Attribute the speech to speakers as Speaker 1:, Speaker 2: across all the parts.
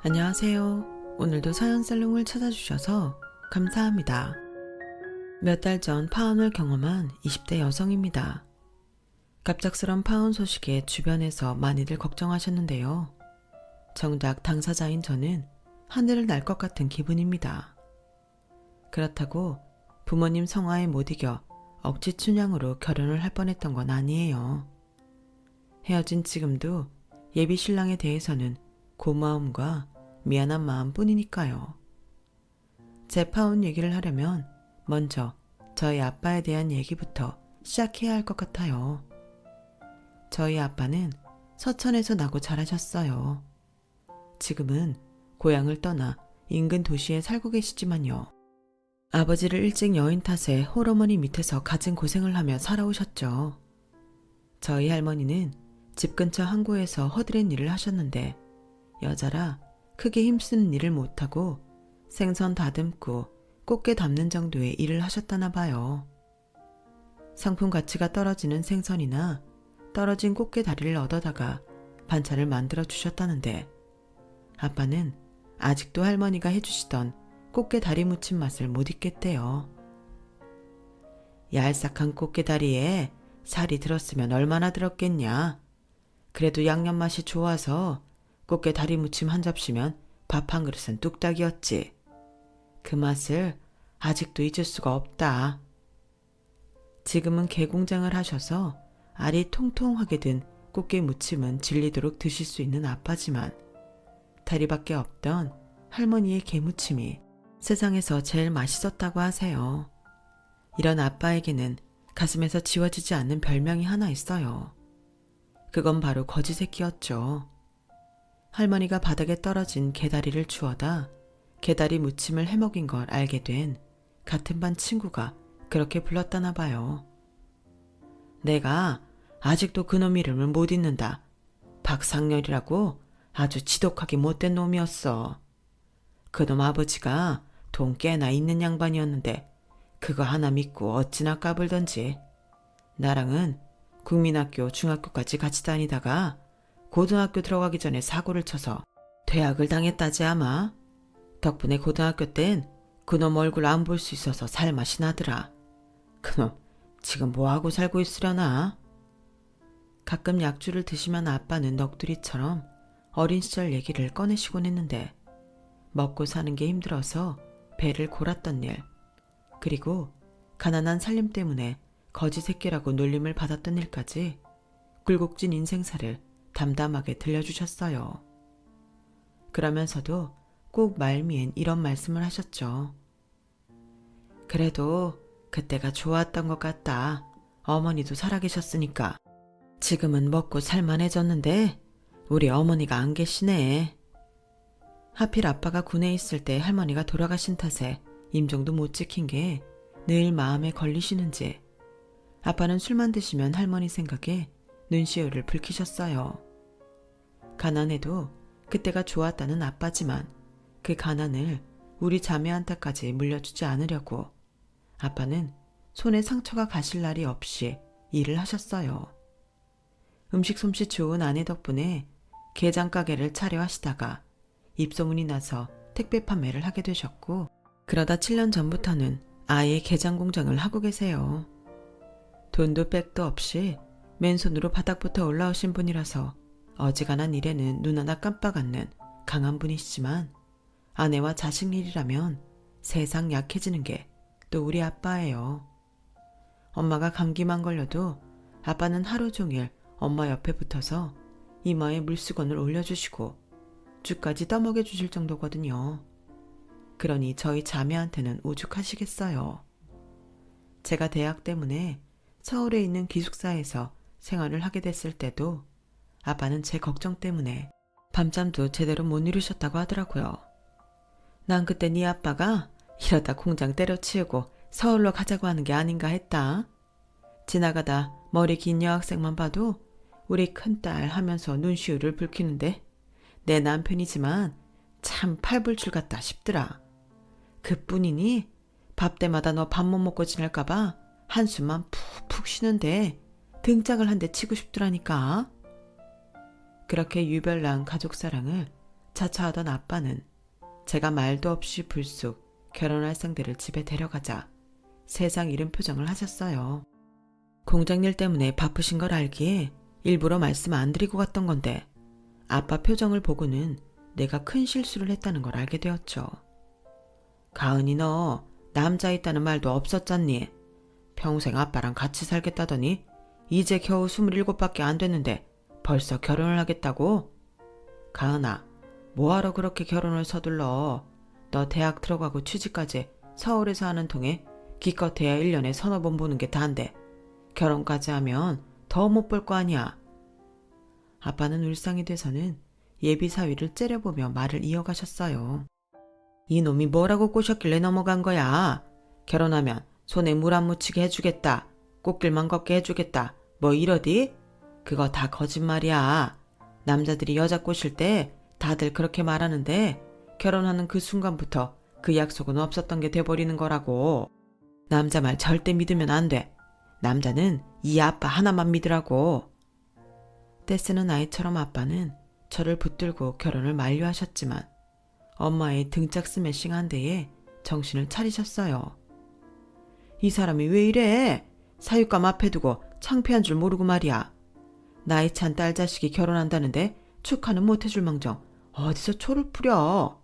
Speaker 1: 안녕하세요. 오늘도 사연살롱을 찾아주셔서 감사합니다. 몇 달 전 파혼을 경험한 20대 여성입니다. 갑작스런 파혼 소식에 주변에서 많이들 걱정하셨는데요. 정작 당사자인 저는 하늘을 날 것 같은 기분입니다. 그렇다고 부모님 성화에 못 이겨 억지 춘향으로 결혼을 할 뻔했던 건 아니에요. 헤어진 지금도 예비 신랑에 대해서는 고마움과 미안한 마음 뿐이니까요. 제 파혼 얘기를 하려면 먼저 저희 아빠에 대한 얘기부터 시작해야 할 것 같아요. 저희 아빠는 서천에서 나고 자라셨어요. 지금은 고향을 떠나 인근 도시에 살고 계시지만요. 아버지를 일찍 여인 탓에 홀어머니 밑에서 갖은 고생을 하며 살아오셨죠. 저희 할머니는 집 근처 항구에서 허드렛 일을 하셨는데 여자라 크게 힘쓰는 일을 못하고 생선 다듬고 꽃게 담는 정도의 일을 하셨다나 봐요. 상품 가치가 떨어지는 생선이나 떨어진 꽃게 다리를 얻어다가 반찬을 만들어 주셨다는데 아빠는 아직도 할머니가 해주시던 꽃게 다리 무침 맛을 못 잊겠대요. 얄싹한 꽃게 다리에 살이 들었으면 얼마나 들었겠냐. 그래도 양념 맛이 좋아서 꽃게 다리 무침 한 접시면 밥 한 그릇은 뚝딱이었지. 그 맛을 아직도 잊을 수가 없다. 지금은 개공장을 하셔서 알이 통통하게 든 꽃게 무침은 질리도록 드실 수 있는 아빠지만 다리밖에 없던 할머니의 게무침이 세상에서 제일 맛있었다고 하세요. 이런 아빠에게는 가슴에서 지워지지 않는 별명이 하나 있어요. 그건 바로 거지 새끼였죠. 할머니가 바닥에 떨어진 개다리를 주워다 개다리 무침을 해먹인 걸 알게 된 같은 반 친구가 그렇게 불렀다나 봐요. 내가 아직도 그놈 이름을 못 잊는다. 박상렬이라고 아주 지독하게 못된 놈이었어. 그놈 아버지가 돈 꽤나 있는 양반이었는데 그거 하나 믿고 어찌나 까불던지. 나랑은 국민학교 중학교까지 같이 다니다가 고등학교 들어가기 전에 사고를 쳐서 퇴학을 당했다지 아마. 덕분에 고등학교 땐 그놈 얼굴 안 볼 수 있어서 살맛이 나더라. 그놈 지금 뭐하고 살고 있으려나? 가끔 약주를 드시면 아빠는 넋두리처럼 어린 시절 얘기를 꺼내시곤 했는데 먹고 사는 게 힘들어서 배를 골았던 일, 그리고 가난한 살림 때문에 거지 새끼라고 놀림을 받았던 일까지 굴곡진 인생사를 담담하게 들려주셨어요. 그러면서도 꼭 말미엔 이런 말씀을 하셨죠. 그래도 그때가 좋았던 것 같다. 어머니도 살아계셨으니까. 지금은 먹고 살만해졌는데 우리 어머니가 안 계시네. 하필 아빠가 군에 있을 때 할머니가 돌아가신 탓에 임종도 못 지킨 게 늘 마음에 걸리시는지 아빠는 술만 드시면 할머니 생각에 눈시울을 붉히셨어요. 가난해도 그때가 좋았다는 아빠지만 그 가난을 우리 자매한테까지 물려주지 않으려고 아빠는 손에 상처가 가실 날이 없이 일을 하셨어요. 음식 솜씨 좋은 아내 덕분에 게장 가게를 차려하시다가 입소문이 나서 택배 판매를 하게 되셨고 그러다 7년 전부터는 아예 게장 공장을 하고 계세요. 돈도 백도 없이 맨손으로 바닥부터 올라오신 분이라서 어지간한 일에는 눈 하나 깜빡 않는 강한 분이시지만 아내와 자식 일이라면 세상 약해지는 게 또 우리 아빠예요. 엄마가 감기만 걸려도 아빠는 하루 종일 엄마 옆에 붙어서 이마에 물수건을 올려주시고 죽까지 떠먹여 주실 정도거든요. 그러니 저희 자매한테는 오죽하시겠어요. 제가 대학 때문에 서울에 있는 기숙사에서 생활을 하게 됐을 때도 아빠는 제 걱정 때문에 밤잠도 제대로 못 이루셨다고 하더라고요. 난 그때 네 아빠가 이러다 공장 때려치우고 서울로 가자고 하는 게 아닌가 했다. 지나가다 머리 긴 여학생만 봐도 우리 큰딸 하면서 눈시울을 붉히는데 내 남편이지만 참 팔불출 같다 싶더라. 그뿐이니 밥 때마다 너 밥 못 먹고 지낼까봐 한숨만 푹푹 쉬는데 등짝을 한 대 치고 싶더라니까. 그렇게 유별난 가족사랑을 자처하던 아빠는 제가 말도 없이 불쑥 결혼할 상대를 집에 데려가자 세상 잃은 표정을 하셨어요. 공장일 때문에 바쁘신 걸 알기에 일부러 말씀 안 드리고 갔던 건데 아빠 표정을 보고는 내가 큰 실수를 했다는 걸 알게 되었죠. 가은이 너 남자 있다는 말도 없었잖니. 평생 아빠랑 같이 살겠다더니 이제 겨우 27밖에 안 됐는데 벌써 결혼을 하겠다고? 가은아, 뭐하러 그렇게 결혼을 서둘러. 너 대학 들어가고 취직까지 서울에서 하는 통에 기껏해야 1년에 서너 번 보는 게 다인데 결혼까지 하면 더 못 볼 거 아니야. 아빠는 울상이 돼서는 예비 사위를 째려보며 말을 이어가셨어요. 이놈이 뭐라고 꼬셨길래 넘어간 거야. 결혼하면 손에 물 안 묻히게 해주겠다. 꽃길만 걷게 해주겠다. 뭐 이러디? 그거 다 거짓말이야. 남자들이 여자 꼬실 때 다들 그렇게 말하는데 결혼하는 그 순간부터 그 약속은 없었던 게 돼버리는 거라고. 남자 말 절대 믿으면 안 돼. 남자는 이 아빠 하나만 믿으라고. 떼쓰는 아이처럼 아빠는 저를 붙들고 결혼을 만류하셨지만 엄마의 등짝 스매싱 한 대에 정신을 차리셨어요. 이 사람이 왜 이래? 사육감 앞에 두고 창피한 줄 모르고 말이야. 나이 찬 딸 자식이 결혼한다는데 축하는 못 해줄 망정 어디서 초를 뿌려.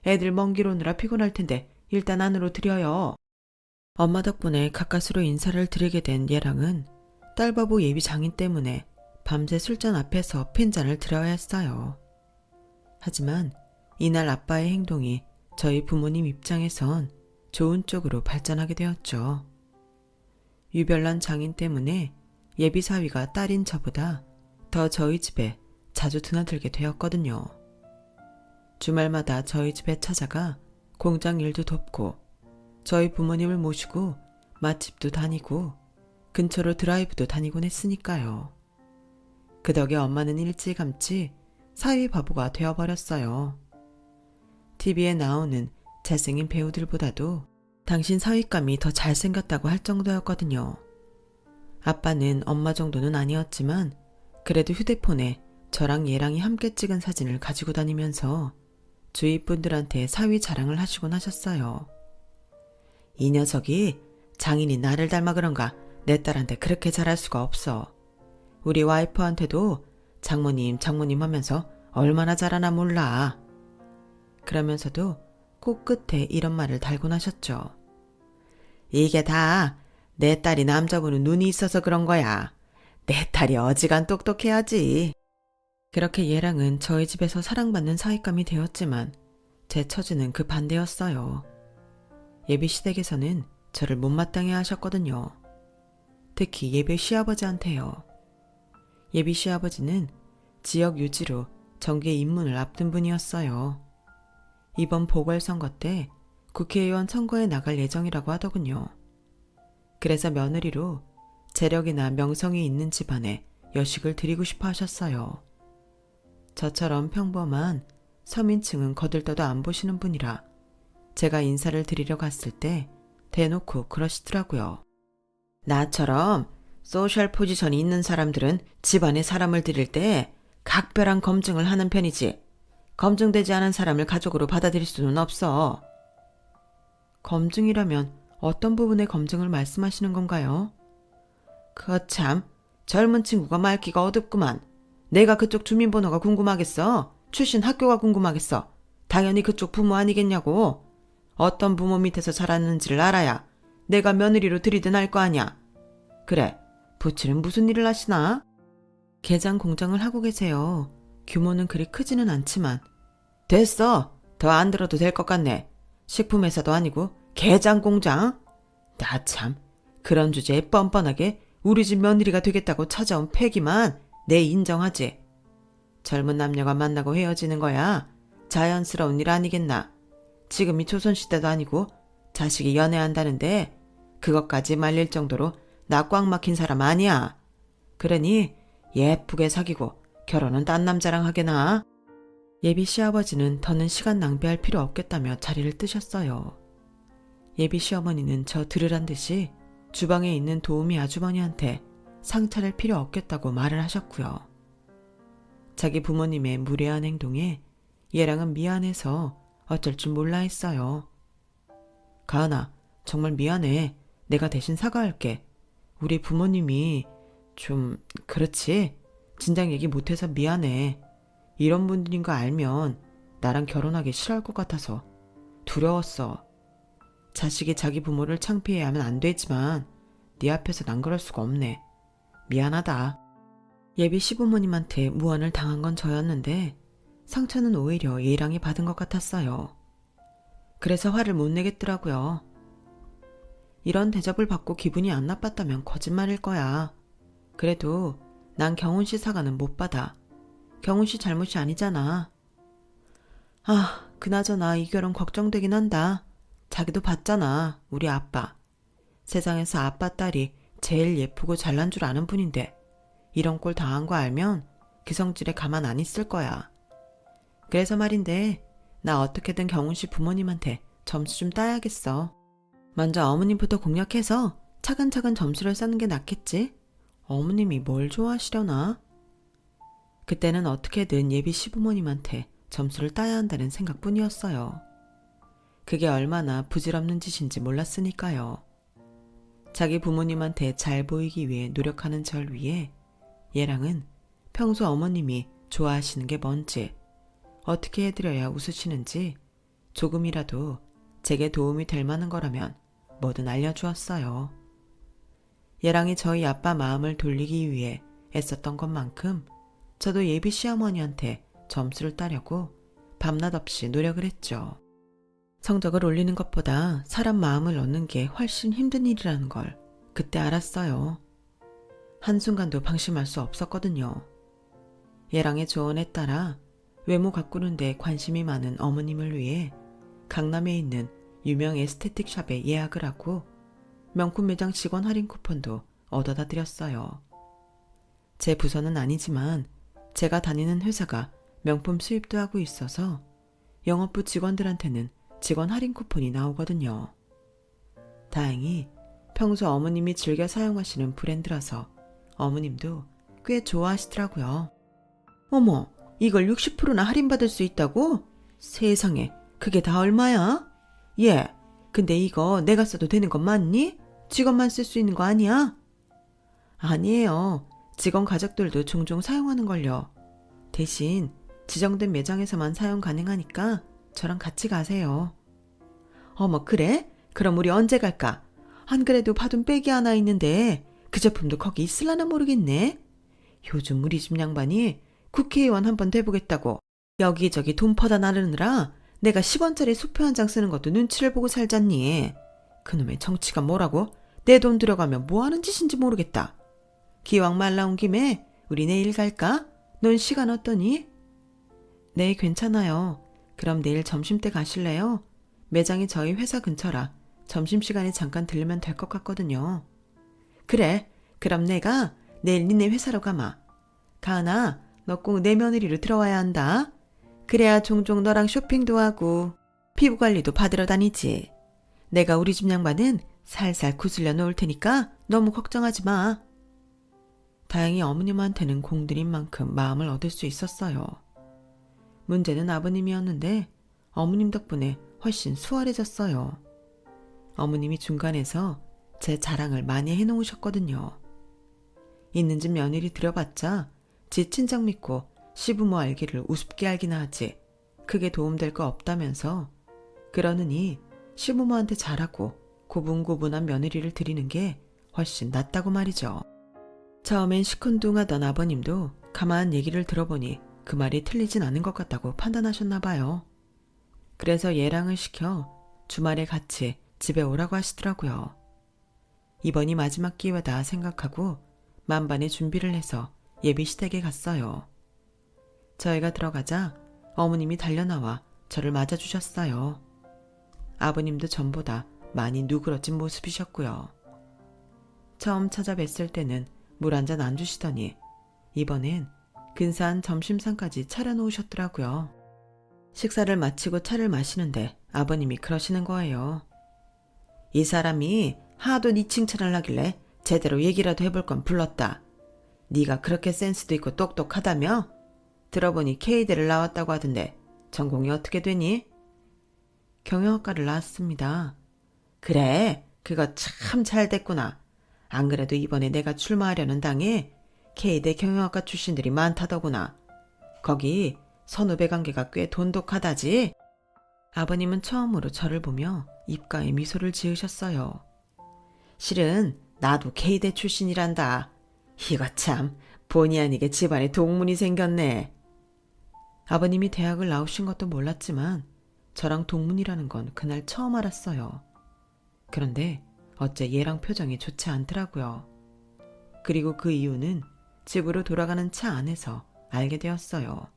Speaker 1: 애들 먼 길 오느라 피곤할 텐데 일단 안으로 들여요. 엄마 덕분에 가까스로 인사를 드리게 된 얘랑은 딸바보 예비 장인 때문에 밤새 술잔 앞에서 핀잔을 들어야 했어요. 하지만 이날 아빠의 행동이 저희 부모님 입장에선 좋은 쪽으로 발전하게 되었죠. 유별난 장인 때문에 예비 사위가 딸인 저보다 더 저희 집에 자주 드나들게 되었거든요. 주말마다 저희 집에 찾아가 공장 일도 돕고 저희 부모님을 모시고 맛집도 다니고 근처로 드라이브도 다니곤 했으니까요. 그 덕에 엄마는 일찌감치 사위 바보가 되어버렸어요. TV에 나오는 잘생긴 배우들보다도 당신 사위감이 더 잘생겼다고 할 정도였거든요. 아빠는 엄마 정도는 아니었지만 그래도 휴대폰에 저랑 얘랑이 함께 찍은 사진을 가지고 다니면서 주위 분들한테 사위 자랑을 하시곤 하셨어요. 이 녀석이 장인이 나를 닮아 그런가 내 딸한테 그렇게 잘할 수가 없어. 우리 와이프한테도 장모님 장모님 하면서 얼마나 잘하나 몰라. 그러면서도 코끝에 이런 말을 달곤 하셨죠. 이게 다 내 딸이 남자 보는 눈이 있어서 그런 거야. 내 딸이 어지간 똑똑해야지. 그렇게 얘랑은 저희 집에서 사랑받는 사윗감이 되었지만 제 처지는 그 반대였어요. 예비 시댁에서는 저를 못마땅해 하셨거든요. 특히 예비 시아버지한테요. 예비 시아버지는 지역 유지로 정계 입문을 앞둔 분이었어요. 이번 보궐선거 때 국회의원 선거에 나갈 예정이라고 하더군요. 그래서 며느리로 재력이나 명성이 있는 집안에 여식을 드리고 싶어 하셨어요. 저처럼 평범한 서민층은 거들떠도 안 보시는 분이라 제가 인사를 드리러 갔을 때 대놓고 그러시더라고요. 나처럼 소셜 포지션이 있는 사람들은 집안에 사람을 들일 때 각별한 검증을 하는 편이지 검증되지 않은 사람을 가족으로 받아들일 수는 없어. 검증이라면 어떤 부분의 검증을 말씀하시는 건가요? 참 젊은 친구가 말기가 어둡구만. 내가 그쪽 주민번호가 궁금하겠어? 출신 학교가 궁금하겠어? 당연히 그쪽 부모 아니겠냐고. 어떤 부모 밑에서 자랐는지를 알아야 내가 며느리로 들이든 할 거 아냐. 그래, 부친은 무슨 일을 하시나? 게장 공장을 하고 계세요. 규모는 그리 크지는 않지만. 됐어. 더 안 들어도 될 것 같네. 식품회사도 아니고 게장 공장? 나 참 그런 주제에 뻔뻔하게 우리 집 며느리가 되겠다고 찾아온 패기만 내 인정하지. 젊은 남녀가 만나고 헤어지는 거야 자연스러운 일 아니겠나. 지금이 조선시대도 아니고 자식이 연애한다는데 그것까지 말릴 정도로 나 꽉 막힌 사람 아니야. 그러니 예쁘게 사귀고 결혼은 딴 남자랑 하게나. 예비 시아버지는 더는 시간 낭비할 필요 없겠다며 자리를 뜨셨어요. 예비 시어머니는 저 들으란 듯이 주방에 있는 도우미 아주머니한테 상 차릴 필요 없겠다고 말을 하셨고요. 자기 부모님의 무례한 행동에 얘랑은 미안해서 어쩔 줄 몰라 했어요. 가은아, 정말 미안해. 내가 대신 사과할게. 우리 부모님이 좀 그렇지? 진작 얘기 못해서 미안해. 이런 분들인 거 알면 나랑 결혼하기 싫어할 것 같아서 두려웠어. 자식이 자기 부모를 창피해야 하면 안 되지만 네 앞에서 난 그럴 수가 없네. 미안하다. 예비 시부모님한테 무언을 당한 건 저였는데 상처는 오히려 예랑이 받은 것 같았어요. 그래서 화를 못 내겠더라고요. 이런 대접을 받고 기분이 안 나빴다면 거짓말일 거야. 그래도 난 경훈 씨 사과는 못 받아. 경훈 씨 잘못이 아니잖아. 아, 그나저나 이 결혼 걱정되긴 한다. 자기도 봤잖아, 우리 아빠. 세상에서 아빠 딸이 제일 예쁘고 잘난 줄 아는 분인데 이런 꼴 당한 거 알면 그 성질에 가만 안 있을 거야. 그래서 말인데 나 어떻게든 경훈 씨 부모님한테 점수 좀 따야겠어. 먼저 어머님부터 공략해서 차근차근 점수를 쌓는 게 낫겠지? 어머님이 뭘 좋아하시려나? 그때는 어떻게든 예비 시부모님한테 점수를 따야 한다는 생각뿐이었어요. 그게 얼마나 부질없는 짓인지 몰랐으니까요. 자기 부모님한테 잘 보이기 위해 노력하는 절 위해 얘랑은 평소 어머님이 좋아하시는 게 뭔지, 어떻게 해드려야 웃으시는지 조금이라도 제게 도움이 될 만한 거라면 뭐든 알려주었어요. 얘랑이 저희 아빠 마음을 돌리기 위해 애썼던 것만큼 저도 예비 시어머니한테 점수를 따려고 밤낮 없이 노력을 했죠. 성적을 올리는 것보다 사람 마음을 얻는 게 훨씬 힘든 일이라는 걸 그때 알았어요. 한순간도 방심할 수 없었거든요. 얘랑의 조언에 따라 외모 가꾸는 데 관심이 많은 어머님을 위해 강남에 있는 유명 에스테틱 샵에 예약을 하고 명품 매장 직원 할인 쿠폰도 얻어다 드렸어요. 제 부서는 아니지만 제가 다니는 회사가 명품 수입도 하고 있어서 영업부 직원들한테는 직원 할인 쿠폰이 나오거든요. 다행히 평소 어머님이 즐겨 사용하시는 브랜드라서 어머님도 꽤 좋아하시더라고요. 어머, 이걸 60%나 할인받을 수 있다고? 세상에, 그게 다 얼마야? 예, 근데 이거 내가 써도 되는 건 맞니? 직원만 쓸 수 있는 거 아니야? 아니에요. 직원 가족들도 종종 사용하는걸요. 대신 지정된 매장에서만 사용 가능하니까 저랑 같이 가세요. 어머, 그래? 그럼 우리 언제 갈까? 안 그래도 받은 백이 하나 있는데 그 제품도 거기 있을라나 모르겠네. 요즘 우리 집 양반이 국회의원 한번 돼보겠다고 여기저기 돈 퍼다 나르느라 내가 10원짜리 수표 한 장 쓰는 것도 눈치를 보고 살잖니. 그놈의 정치가 뭐라고? 내 돈 들어가면 뭐 하는 짓인지 모르겠다. 기왕 말 나온 김에 우리 내일 갈까? 넌 시간 어떠니? 네, 괜찮아요. 그럼 내일 점심때 가실래요? 매장이 저희 회사 근처라 점심시간에 잠깐 들르면 될 것 같거든요. 그래, 그럼 내가 내일 니네 회사로 가마. 가은아, 너 꼭 내 며느리로 들어와야 한다. 그래야 종종 너랑 쇼핑도 하고 피부관리도 받으러 다니지. 내가 우리 집 양반은 살살 구슬려 놓을 테니까 너무 걱정하지 마. 다행히 어머님한테는 공들인 만큼 마음을 얻을 수 있었어요. 문제는 아버님이었는데 어머님 덕분에 훨씬 수월해졌어요. 어머님이 중간에서 제 자랑을 많이 해놓으셨거든요. 있는 집 며느리 들여봤자 지 친정 믿고 시부모 알기를 우습게 알기나 하지 크게 도움될 거 없다면서 그러느니 시부모한테 잘하고 고분고분한 며느리를 드리는 게 훨씬 낫다고 말이죠. 처음엔 시큰둥하던 아버님도 가만 얘기를 들어보니 그 말이 틀리진 않은 것 같다고 판단하셨나 봐요. 그래서 예랑을 시켜 주말에 같이 집에 오라고 하시더라고요. 이번이 마지막 기회다 생각하고 만반의 준비를 해서 예비 시댁에 갔어요. 저희가 들어가자 어머님이 달려나와 저를 맞아주셨어요. 아버님도 전보다 많이 누그러진 모습이셨고요. 처음 찾아뵀을 때는 물 한 잔 안 주시더니 이번엔 근사한 점심상까지 차려놓으셨더라고요. 식사를 마치고 차를 마시는데 아버님이 그러시는 거예요. 이 사람이 하도 네 칭찬을 하길래 제대로 얘기라도 해볼 건 불렀다. 네가 그렇게 센스도 있고 똑똑하다며? 들어보니 K대를 나왔다고 하던데 전공이 어떻게 되니? 경영학과를 나왔습니다. 그래, 그거 참 잘 됐구나. 안 그래도 이번에 내가 출마하려는 당에 K대 경영학과 출신들이 많다더구나. 거기 선후배 관계가 꽤 돈독하다지? 아버님은 처음으로 저를 보며 입가에 미소를 지으셨어요. 실은 나도 K대 출신이란다. 이거 참 본의 아니게 집안에 동문이 생겼네. 아버님이 대학을 나오신 것도 몰랐지만 저랑 동문이라는 건 그날 처음 알았어요. 그런데 어째 얘랑 표정이 좋지 않더라고요. 그리고 그 이유는 집으로 돌아가는 차 안에서 알게 되었어요.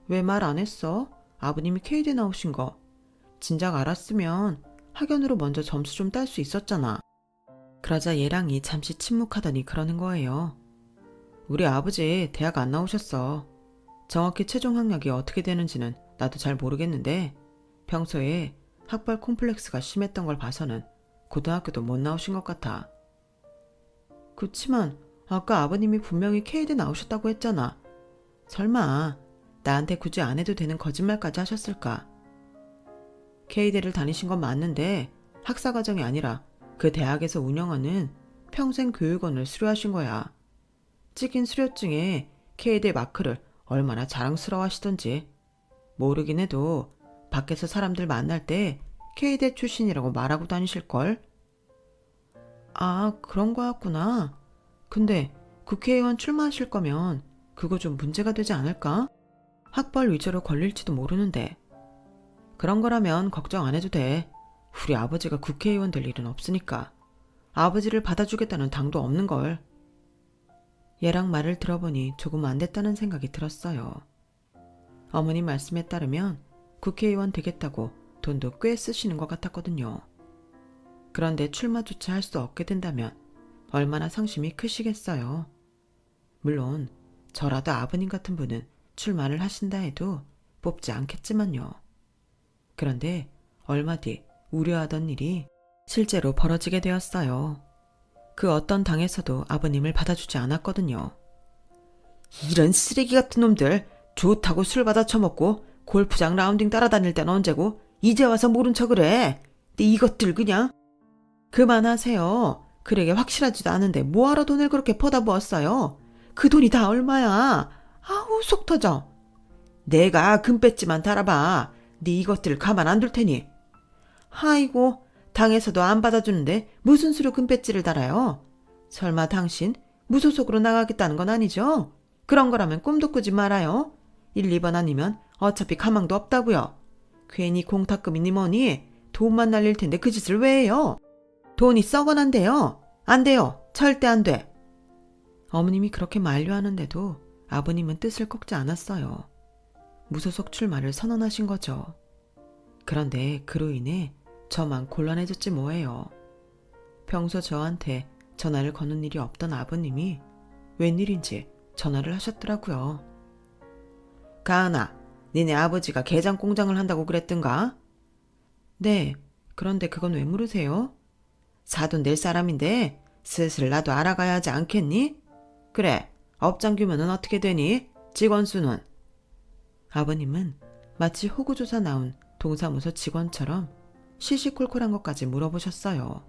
Speaker 1: 왜 말 안 했어? 아버님이 K대 나오신 거. 진작 알았으면 학연으로 먼저 점수 좀 딸 수 있었잖아. 그러자 얘랑이 잠시 침묵하더니 그러는 거예요. 우리 아버지 대학 안 나오셨어. 정확히 최종 학력이 어떻게 되는지는 나도 잘 모르겠는데 평소에 학벌 콤플렉스가 심했던 걸 봐서는 고등학교도 못 나오신 것 같아. 그치만 아까 아버님이 분명히 K대 나오셨다고 했잖아. 설마 나한테 굳이 안 해도 되는 거짓말까지 하셨을까? K대를 다니신 건 맞는데 학사과정이 아니라 그 대학에서 운영하는 평생교육원을 수료하신 거야. 찍힌 수료증에 K대 마크를 얼마나 자랑스러워하시던지. 모르긴 해도 밖에서 사람들 만날 때 K대 출신이라고 말하고 다니실걸? 아, 그런 거였구나. 근데 국회의원 출마하실 거면 그거 좀 문제가 되지 않을까? 학벌 위조로 걸릴지도 모르는데. 그런 거라면 걱정 안 해도 돼. 우리 아버지가 국회의원 될 일은 없으니까. 아버지를 받아주겠다는 당도 없는걸. 얘랑 말을 들어보니 조금 안 됐다는 생각이 들었어요. 어머님 말씀에 따르면 국회의원 되겠다고 돈도 꽤 쓰시는 것 같았거든요. 그런데 출마조차 할 수 없게 된다면 얼마나 상심이 크시겠어요. 물론 저라도 아버님 같은 분은 출마를 하신다 해도 뽑지 않겠지만요. 그런데 얼마 뒤 우려하던 일이 실제로 벌어지게 되었어요. 그 어떤 당에서도 아버님을 받아주지 않았거든요. 이런 쓰레기 같은 놈들, 좋다고 술 받아 처먹고 골프장 라운딩 따라다닐 땐 언제고 이제 와서 모른 척을 해. 근데 이것들 그냥. 그만하세요. 그러게 확실하지도 않은데 뭐하러 돈을 그렇게 퍼다 부었어요. 그 돈이 다 얼마야. 아우 속 터져. 내가 금배지만 달아봐. 네 이것들 가만 안 둘 테니. 아이고, 당에서도 안 받아주는데 무슨 수로 금배지를 달아요? 설마 당신 무소속으로 나가겠다는 건 아니죠? 그런 거라면 꿈도 꾸지 말아요. 1, 2번 아니면 어차피 가망도 없다고요. 괜히 공탁금이니 뭐니 돈만 날릴 텐데 그 짓을 왜 해요? 돈이 썩어난대요. 안 돼요. 절대 안 돼. 어머님이 그렇게 만류하는데도 아버님은 뜻을 꺾지 않았어요. 무소속 출마를 선언하신 거죠. 그런데 그로 인해 저만 곤란해졌지 뭐예요. 평소 저한테 전화를 거는 일이 없던 아버님이 웬일인지 전화를 하셨더라고요. 가은아, 니네 아버지가 게장 공장을 한다고 그랬던가? 네, 그런데 그건 왜 물으세요? 사돈 낼 사람인데 슬슬 나도 알아가야 하지 않겠니? 그래, 업장 규모는 어떻게 되니? 직원 수는? 아버님은 마치 호구조사 나온 동사무소 직원처럼 시시콜콜한 것까지 물어보셨어요.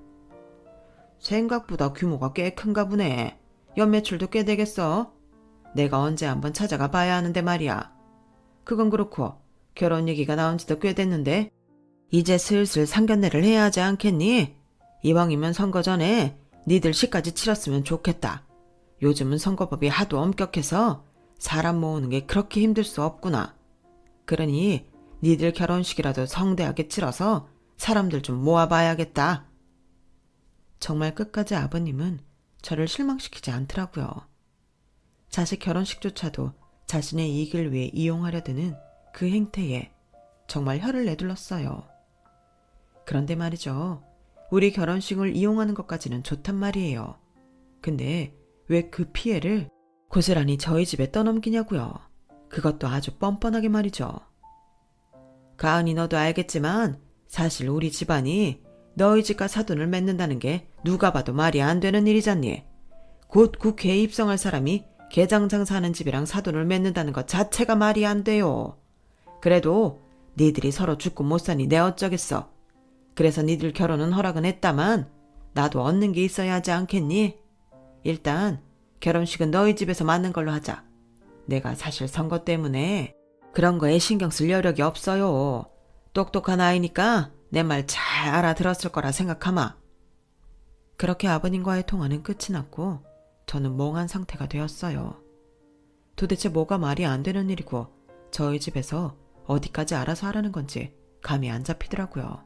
Speaker 1: 생각보다 규모가 꽤 큰가 보네. 연매출도 꽤 되겠어. 내가 언제 한번 찾아가 봐야 하는데 말이야. 그건 그렇고 결혼 얘기가 나온 지도 꽤 됐는데 이제 슬슬 상견례를 해야 하지 않겠니? 이왕이면 선거 전에 니들 시까지 치렀으면 좋겠다. 요즘은 선거법이 하도 엄격해서 사람 모으는 게 그렇게 힘들 수 없구나. 그러니 니들 결혼식이라도 성대하게 치러서 사람들 좀 모아봐야겠다. 정말 끝까지 아버님은 저를 실망시키지 않더라고요. 자식 결혼식조차도 자신의 이익을 위해 이용하려 드는 그 행태에 정말 혀를 내둘렀어요. 그런데 말이죠. 우리 결혼식을 이용하는 것까지는 좋단 말이에요. 근데 왜 그 피해를 고스란히 저희 집에 떠넘기냐고요. 그것도 아주 뻔뻔하게 말이죠. 가은이 너도 알겠지만 사실 우리 집안이 너희 집과 사돈을 맺는다는 게 누가 봐도 말이 안 되는 일이잖니. 곧 국회에 입성할 사람이 게장 장사하는 집이랑 사돈을 맺는다는 것 자체가 말이 안 돼요. 그래도 니들이 서로 죽고 못 사니 내 어쩌겠어. 그래서 니들 결혼은 허락은 했다만 나도 얻는 게 있어야 하지 않겠니? 일단 결혼식은 너희 집에서 맞는 걸로 하자. 내가 사실 선거 때문에 그런 거에 신경 쓸 여력이 없어요. 똑똑한 아이니까 내 말 잘 알아들었을 거라 생각하마. 그렇게 아버님과의 통화는 끝이 났고 저는 멍한 상태가 되었어요. 도대체 뭐가 말이 안 되는 일이고 저희 집에서 어디까지 알아서 하라는 건지 감이 안 잡히더라고요.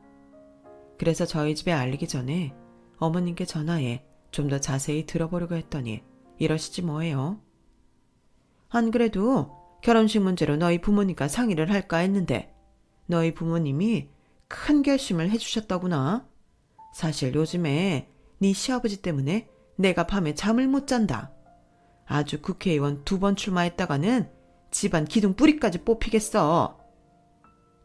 Speaker 1: 그래서 저희 집에 알리기 전에 어머님께 전화해 좀 더 자세히 들어보려고 했더니 이러시지 뭐예요. 안 그래도 결혼식 문제로 너희 부모님과 상의를 할까 했는데 너희 부모님이 큰 결심을 해주셨더구나. 사실 요즘에 네 시아버지 때문에 내가 밤에 잠을 못 잔다. 아주 국회의원 2번 출마했다가는 집안 기둥 뿌리까지 뽑히겠어.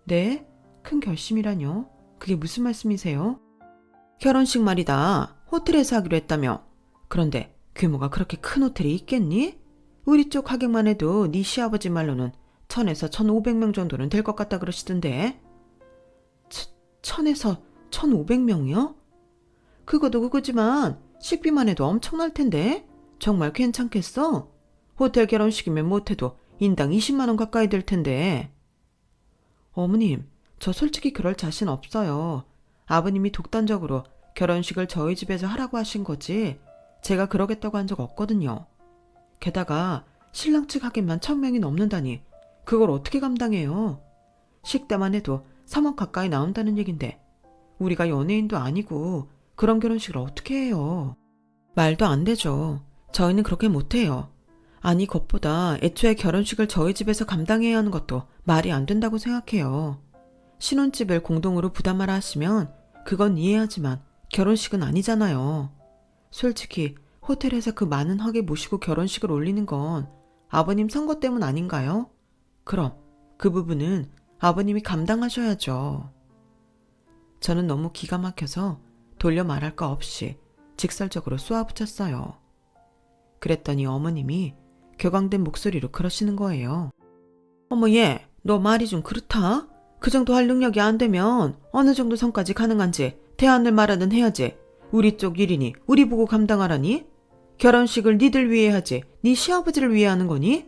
Speaker 1: 네? 큰 결심이라뇨? 그게 무슨 말씀이세요? 결혼식 말이다. 호텔에서 하기로 했다며. 그런데 규모가 그렇게 큰 호텔이 있겠니? 우리 쪽 하객만 해도 네 시아버지 말로는 1000에서 1500명 정도는 될 것 같다 그러시던데. 1000에서 1500명이요? 그거도 그거지만 식비만 해도 엄청날 텐데. 정말 괜찮겠어? 호텔 결혼식이면 못해도 인당 20만 원 가까이 될 텐데. 어머님, 저 솔직히 그럴 자신 없어요. 아버님이 독단적으로 결혼식을 저희 집에서 하라고 하신 거지 제가 그러겠다고 한 적 없거든요. 게다가 신랑 측 하객만 1000명이 넘는다니 그걸 어떻게 감당해요? 식대만 해도 3억 가까이 나온다는 얘긴데 우리가 연예인도 아니고 그런 결혼식을 어떻게 해요? 말도 안 되죠. 저희는 그렇게 못해요. 아니 그것보다 애초에 결혼식을 저희 집에서 감당해야 하는 것도 말이 안 된다고 생각해요. 신혼집을 공동으로 부담하라 하시면 그건 이해하지만 결혼식은 아니잖아요. 솔직히 호텔에서 그 많은 허객 모시고 결혼식을 올리는 건 아버님 선거 때문 아닌가요? 그럼 그 부분은 아버님이 감당하셔야죠. 저는 너무 기가 막혀서 돌려 말할 거 없이 직설적으로 쏘아붙였어요. 그랬더니 어머님이 격앙된 목소리로 그러시는 거예요. 어머 얘, 너 말이 좀 그렇다? 그 정도 할 능력이 안 되면 어느 정도 선까지 가능한지 대안을 말하든 해야지. 우리 쪽 일이니 우리 보고 감당하라니? 결혼식을 니들 위해 하지 니 시아버지를 위해 하는 거니?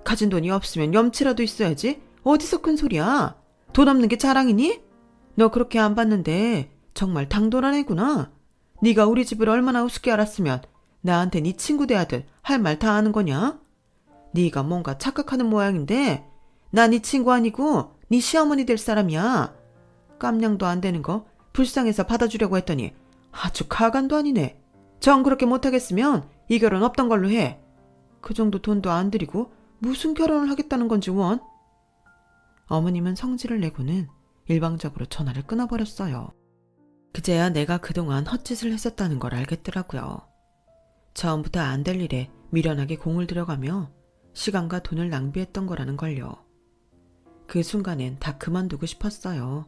Speaker 1: 가진 돈이 없으면 염치라도 있어야지. 어디서 큰 소리야? 돈 없는 게 자랑이니? 너 그렇게 안 봤는데 정말 당돌한 애구나. 네가 우리 집을 얼마나 우습게 알았으면 나한테 네 친구 대하듯 할 말 다 하는 거냐? 네가 뭔가 착각하는 모양인데 나 네 친구 아니고 네 시어머니 될 사람이야. 깜냥도 안 되는 거 불쌍해서 받아주려고 했더니 아주 가관도 아니네. 정 그렇게 못하겠으면 이 결혼 없던 걸로 해. 그 정도 돈도 안 들이고 무슨 결혼을 하겠다는 건지 원. 어머님은 성질을 내고는 일방적으로 전화를 끊어버렸어요. 그제야 내가 그동안 헛짓을 했었다는 걸 알겠더라고요. 처음부터 안 될 일에 미련하게 공을 들여가며 시간과 돈을 낭비했던 거라는 걸요. 그 순간엔 다 그만두고 싶었어요.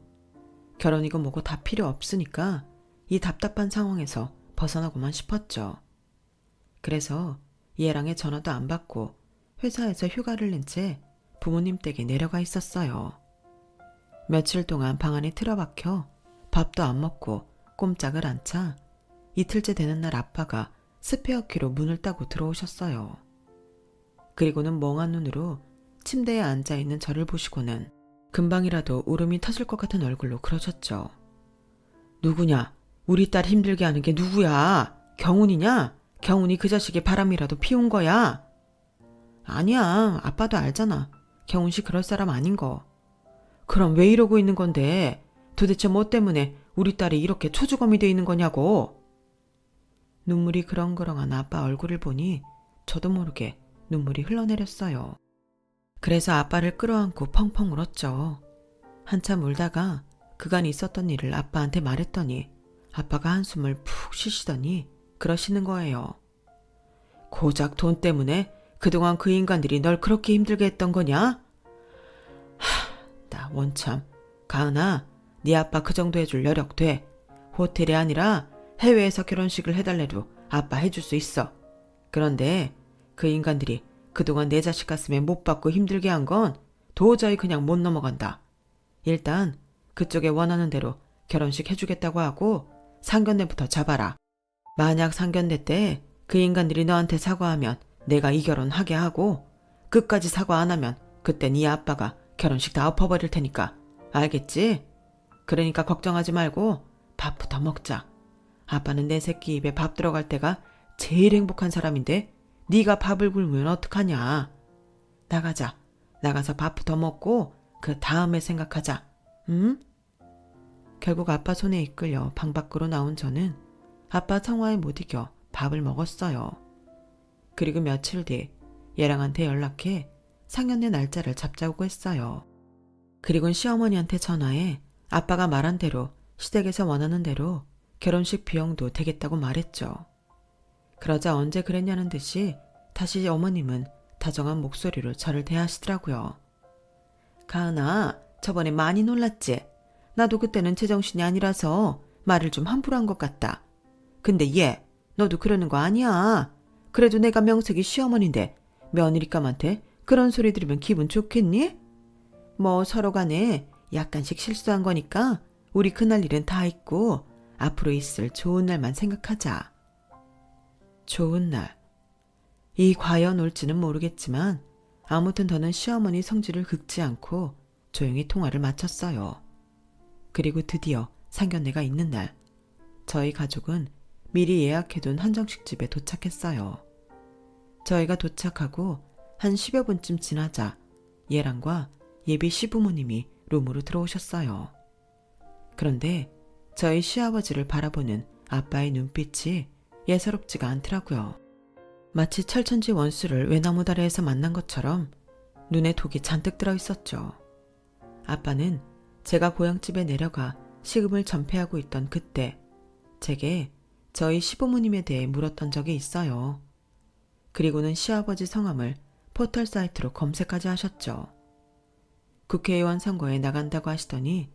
Speaker 1: 결혼이고 뭐고 다 필요 없으니까 이 답답한 상황에서 벗어나고만 싶었죠. 그래서 얘랑의 전화도 안 받고 회사에서 휴가를 낸 채 부모님 댁에 내려가 있었어요. 며칠 동안 방 안에 틀어박혀 밥도 안 먹고 꼼짝을 안 차 이틀째 되는 날 아빠가 스페어키로 문을 따고 들어오셨어요. 그리고는 멍한 눈으로 침대에 앉아있는 저를 보시고는 금방이라도 울음이 터질 것 같은 얼굴로 그러셨죠. 누구냐? 우리 딸 힘들게 하는 게 누구야? 경훈이냐? 경훈이 그 자식이 바람이라도 피운 거야? 아니야, 아빠도 알잖아. 경훈씨 그럴 사람 아닌 거. 그럼 왜 이러고 있는 건데? 도대체 뭐 때문에 우리 딸이 이렇게 초주검이 돼 있는 거냐고. 눈물이 그렁그렁한 아빠 얼굴을 보니 저도 모르게 눈물이 흘러내렸어요. 그래서 아빠를 끌어안고 펑펑 울었죠. 한참 울다가 그간 있었던 일을 아빠한테 말했더니 아빠가 한숨을 푹 쉬시더니 그러시는 거예요. 고작 돈 때문에 그동안 그 인간들이 널 그렇게 힘들게 했던 거냐? 나 원참. 가은아, 네 아빠 그 정도 해줄 여력 돼. 호텔이 아니라 해외에서 결혼식을 해달래도 아빠 해줄 수 있어. 그런데 그 인간들이 그동안 내 자식 가슴에 못 박고 힘들게 한 건 도저히 그냥 못 넘어간다. 일단 그쪽에 원하는 대로 결혼식 해주겠다고 하고 상견례부터 잡아라. 만약 상견례 때 그 인간들이 너한테 사과하면 내가 이 결혼 하게 하고 끝까지 사과 안 하면 그때 네 아빠가 결혼식 다 엎어버릴 테니까. 알겠지? 그러니까 걱정하지 말고 밥부터 먹자. 아빠는 내 새끼 입에 밥 들어갈 때가 제일 행복한 사람인데 네가 밥을 굶으면 어떡하냐. 나가자. 나가서 밥부터 먹고 그 다음에 생각하자. 응? 결국 아빠 손에 이끌려 방 밖으로 나온 저는 아빠 성화에 못 이겨 밥을 먹었어요. 그리고 며칠 뒤 얘랑한테 연락해 상견례 날짜를 잡자고 했어요. 그리고는 시어머니한테 전화해 아빠가 말한 대로 시댁에서 원하는 대로 결혼식 비용도 되겠다고 말했죠. 그러자 언제 그랬냐는 듯이 다시 어머님은 다정한 목소리로 저를 대하시더라고요. 가은아, 저번에 많이 놀랐지? 나도 그때는 제정신이 아니라서 말을 좀 함부로 한 것 같다. 근데 얘, 너도 그러는 거 아니야. 그래도 내가 명색이 시어머니인데 며느리감한테 그런 소리 들으면 기분 좋겠니? 뭐 서로 간에 약간씩 실수한 거니까 우리 그날 일은 다 잊고 앞으로 있을 좋은 날만 생각하자. 좋은 날. 이 과연 올지는 모르겠지만 아무튼 저는 시어머니 성질을 긁지 않고 조용히 통화를 마쳤어요. 그리고 드디어 상견례가 있는 날, 저희 가족은 미리 예약해둔 한정식 집에 도착했어요. 저희가 도착하고 한 10여 분쯤 지나자 예랑과 예비 시부모님이 룸으로 들어오셨어요. 그런데 저희 시아버지를 바라보는 아빠의 눈빛이 예사롭지가 않더라고요. 마치 철천지 원수를 외나무 다리에서 만난 것처럼 눈에 독이 잔뜩 들어있었죠. 아빠는 제가 고향집에 내려가 시금을 전폐하고 있던 그때 제게 저희 시부모님에 대해 물었던 적이 있어요. 그리고는 시아버지 성함을 포털 사이트로 검색까지 하셨죠. 국회의원 선거에 나간다고 하시더니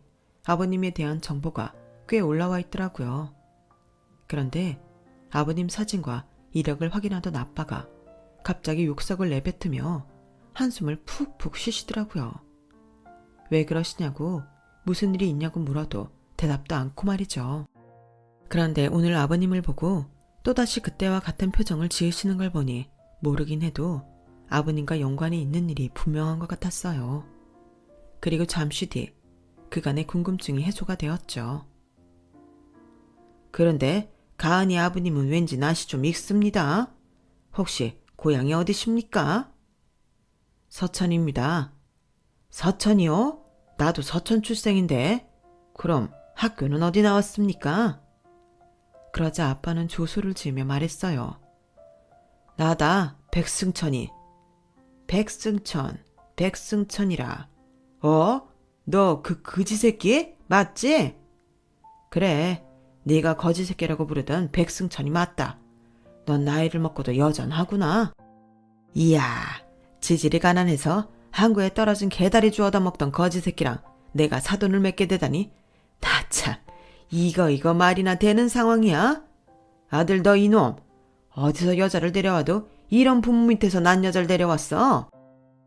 Speaker 1: 아버님에 대한 정보가 꽤 올라와 있더라고요. 그런데 아버님 사진과 이력을 확인하던 아빠가 갑자기 욕석을 내뱉으며 한숨을 푹푹 쉬시더라고요. 왜 그러시냐고 무슨 일이 있냐고 물어도 대답도 않고 말이죠. 그런데 오늘 아버님을 보고 또다시 그때와 같은 표정을 지으시는 걸 보니 모르긴 해도 아버님과 연관이 있는 일이 분명한 것 같았어요. 그리고 잠시 뒤 그간의 궁금증이 해소가 되었죠. 그런데 가은이 아버님은 왠지 낯이 좀 익습니다. 혹시 고향이 어디십니까? 서천입니다. 서천이요? 나도 서천 출생인데. 그럼 학교는 어디 나왔습니까? 그러자 아빠는 조소를 지으며 말했어요. 나다 백승천이. 백승천이라. 너 그 거지 새끼? 맞지? 그래, 네가 거지 새끼라고 부르던 백승천이 맞다. 넌 나이를 먹고도 여전하구나. 이야, 지질이 가난해서 항구에 떨어진 개다리 주워다 먹던 거지 새끼랑 내가 사돈을 맺게 되다니. 나 참, 이거 말이나 되는 상황이야? 아들 너 이놈, 어디서 여자를 데려와도 이런 부모 밑에서 난 여자를 데려왔어?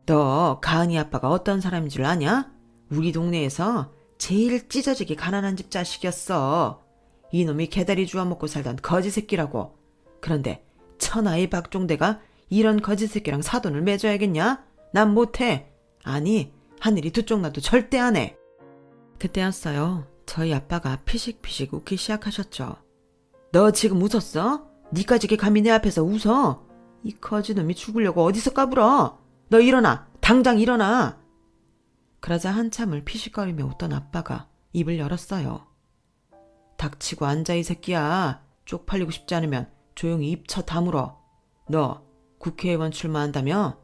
Speaker 1: 너 가은이 아빠가 어떤 사람인 줄 아냐? 우리 동네에서 제일 찢어지게 가난한 집 자식이었어. 이놈이 개다리 주워 먹고 살던 거지 새끼라고. 그런데 천하의 박종대가 이런 거지 새끼랑 사돈을 맺어야겠냐? 난 못해. 아니, 하늘이 두 쪽 나도 절대 안 해. 그때였어요. 저희 아빠가 피식피식 웃기 시작하셨죠. 너 지금 웃었어? 니까지 감히 내 앞에서 웃어? 이 거지놈이 죽으려고 어디서 까불어? 너 일어나! 당장 일어나! 그러자 한참을 피식거리며 웃던 아빠가 입을 열었어요. 닥치고 앉아 이 새끼야. 쪽팔리고 싶지 않으면 조용히 입 쳐 다물어. 너 국회의원 출마한다며?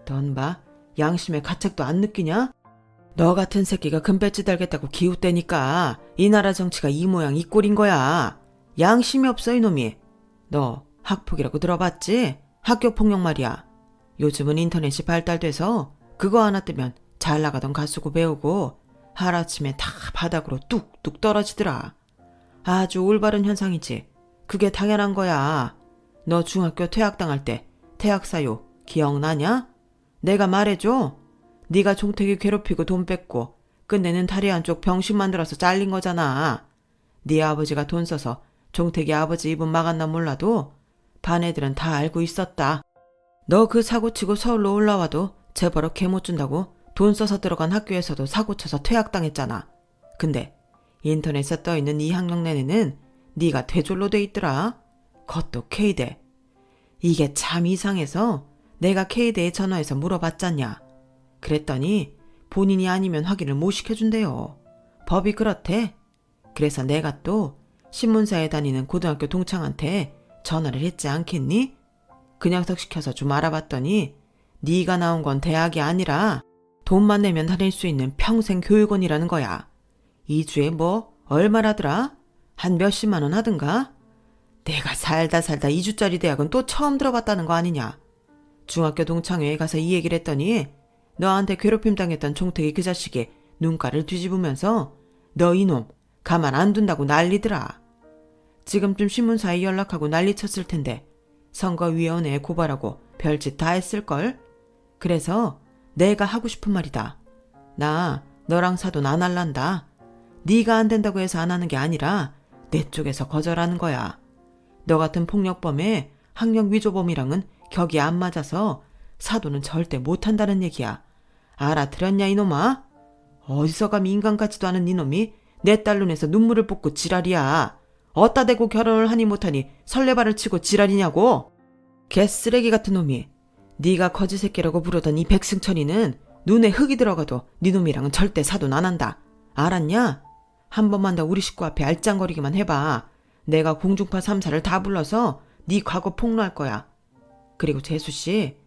Speaker 1: 넌 봐, 양심의 가책도 안 느끼냐? 너 같은 새끼가 금배지 달겠다고 기웃대니까 이 나라 정치가 이 모양 이 꼴인 거야. 양심이 없어 이놈이. 너 학폭이라고 들어봤지? 학교폭력 말이야. 요즘은 인터넷이 발달돼서 그거 하나 뜨면 잘 나가던 가수고 배우고 하루아침에 다 바닥으로 뚝뚝 떨어지더라. 아주 올바른 현상이지. 그게 당연한 거야. 너 중학교 퇴학당할 때 퇴학사유 기억나냐? 내가 말해줘. 네가 종택이 괴롭히고 돈 뺏고 끝내는 다리 한쪽 병신 만들어서 잘린 거잖아. 네 아버지가 돈 써서 종택이 아버지 입은 막았나 몰라도 반 애들은 다 알고 있었다. 너 그 사고치고 서울로 올라와도 재벌어 개 못 준다고 돈 써서 들어간 학교에서도 사고쳐서 퇴학당했잖아. 근데 인터넷에 떠있는 이 학력 내내는 네가 대졸로 돼 있더라. 그것도 K대. 이게 참 이상해서 내가 K대에 전화해서 물어봤잖냐. 그랬더니 본인이 아니면 확인을 못 시켜준대요. 법이 그렇대. 그래서 내가 또 신문사에 다니는 고등학교 동창한테 전화를 했지 않겠니? 그 녀석 시켜서 좀 알아봤더니 네가 나온 건 대학이 아니라 돈만 내면 다닐 수 있는 평생 교육원이라는 거야. 2주에 뭐 얼마라더라? 한 몇십만 원 하든가? 내가 살다 2주짜리 대학은 또 처음 들어봤다는 거 아니냐. 중학교 동창회에 가서 이 얘기를 했더니 너한테 괴롭힘 당했던 종택이 그 자식이 눈가를 뒤집으면서 너 이놈 가만 안 둔다고 난리더라. 지금쯤 신문사에 연락하고 난리 쳤을 텐데 선거위원회에 고발하고 별짓 다 했을걸? 그래서 내가 하고 싶은 말이다. 나 너랑 사돈 안 할란다. 네가 안 된다고 해서 안 하는 게 아니라 내 쪽에서 거절하는 거야. 너 같은 폭력범에 학력 위조범이랑은 격이 안 맞아서 사돈은 절대 못한다는 얘기야. 알아들었냐 이놈아? 어디서 감히 인간 같지도 않은 이놈이 내 딸 눈에서 눈물을 뽑고 지랄이야. 어따 대고 결혼을 하니 못하니 설레발을 치고 지랄이냐고. 개쓰레기 같은 놈이. 네가 거지 새끼라고 부르던 이 백승천이는 눈에 흙이 들어가도 네 놈이랑은 절대 사돈 안 한다. 알았냐? 한 번만 더 우리 식구 앞에 알짱거리기만 해봐. 내가 공중파 3사를 다 불러서 네 과거 폭로할 거야. 그리고 재수씨,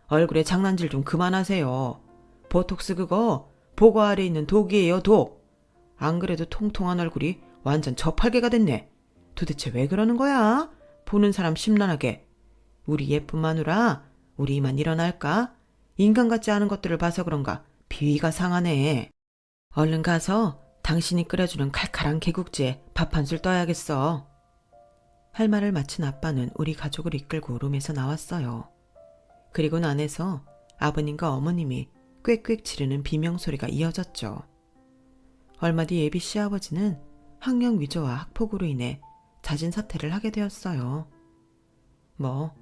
Speaker 1: 얼굴에 장난질 좀 그만하세요. 보톡스 그거 보고 아래 있는 독이에요, 독. 안 그래도 통통한 얼굴이 완전 저팔계가 됐네. 도대체 왜 그러는 거야? 보는 사람 심란하게. 우리 예쁜 마누라, 우리 이만 일어날까? 인간 같지 않은 것들을 봐서 그런가 비위가 상하네. 얼른 가서 당신이 끓여주는 칼칼한 개국지에 밥 한 술 떠야겠어. 할 말을 마친 아빠는 우리 가족을 이끌고 룸에서 나왔어요. 그리고 안에서 아버님과 어머님이 꽥꽥 지르는 비명소리가 이어졌죠. 얼마 뒤 예비 시아버지는 학력 위조와 학폭으로 인해 자진 사퇴를 하게 되었어요. 뭐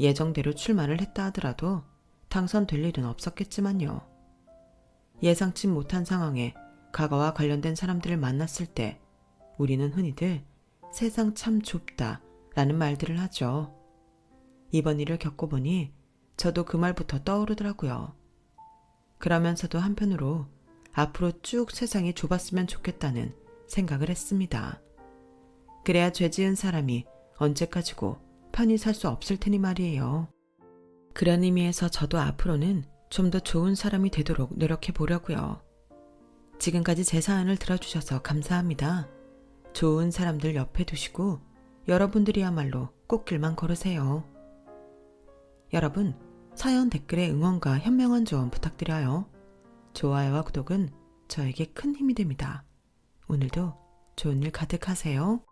Speaker 1: 예정대로 출마를 했다 하더라도 당선될 일은 없었겠지만요. 예상치 못한 상황에 과거와 관련된 사람들을 만났을 때 우리는 흔히들 세상 참 좁다 라는 말들을 하죠. 이번 일을 겪어보니 저도 그 말부터 떠오르더라고요. 그러면서도 한편으로 앞으로 쭉 세상이 좁았으면 좋겠다는 생각을 했습니다. 그래야 죄 지은 사람이 언제까지고 편히 살 수 없을 테니 말이에요. 그런 의미에서 저도 앞으로는 좀 더 좋은 사람이 되도록 노력해 보려고요. 지금까지 제 사연을 들어주셔서 감사합니다. 좋은 사람들 옆에 두시고 여러분들이야말로 꽃길만 걸으세요. 여러분, 사연 댓글에 응원과 현명한 조언 부탁드려요. 좋아요와 구독은 저에게 큰 힘이 됩니다. 오늘도 좋은 일 가득하세요.